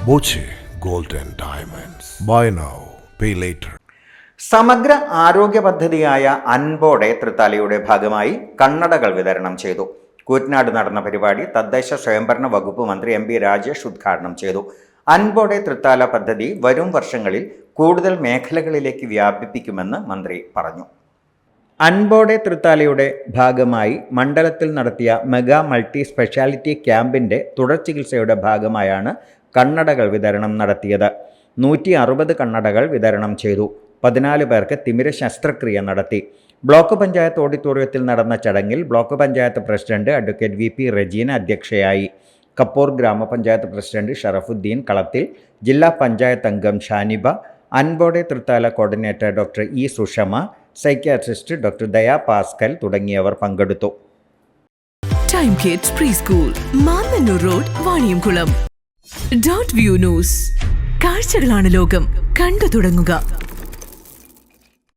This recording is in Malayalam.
Boche gold and diamonds. Buy now, pay later. സമഗ്ര ആരോഗ്യ പദ്ധതിയായ അൻപോടെ തൃത്താലയുടെ ഭാഗമായി കണ്ണടകൾ വിതരണം ചെയ്തു. കൂറ്റനാട് നടന്ന പരിപാടി തദ്ദേശ സ്വയംഭരണ വകുപ്പ് മന്ത്രി എം പി രാജേഷ് ഉദ്ഘാടനം ചെയ്തു. അൻപോടെ തൃത്താല പദ്ധതി വരും വർഷങ്ങളിൽ കൂടുതൽ മേഖലകളിലേക്ക് വ്യാപിപ്പിക്കുമെന്ന് മന്ത്രി പറഞ്ഞു. അൻപോടെ തൃത്താലയുടെ ഭാഗമായി മണ്ഡലത്തിൽ നടത്തിയ മെഗാ മൾട്ടി സ്പെഷ്യാലിറ്റി ക്യാമ്പിൻ്റെ തുടർ ചികിത്സയുടെ ഭാഗമായാണ് കണ്ണടകൾ വിതരണം നടത്തിയത്. 160 കണ്ണടകൾ വിതരണം ചെയ്തു. 14 പേർക്ക് തിമിര ശസ്ത്രക്രിയ നടത്തി. ബ്ലോക്ക് പഞ്ചായത്ത് ഓഡിറ്റോറിയത്തിൽ നടന്ന ചടങ്ങിൽ block panchayat president advocate V P Rajeena അധ്യക്ഷയായി. കപ്പൂർ ഗ്രാമപഞ്ചായത്ത് പ്രസിഡന്റ് ഷറഫുദ്ദീൻ കളത്തിൽ, ജില്ലാ പഞ്ചായത്ത് അംഗം ഷാനിബ, അൻപോടെ Thrithala coordinator doctor E Sushama, psychiatrist doctor Daya Pascal തുടങ്ങിയവർ പങ്കെടുത്തു. Time kids pre school, Mannannur road, Vaniyamkulam. Dot view news. കാഴ്ചകളാണ് ലോകം, കണ്ടു തുടങ്ങുക.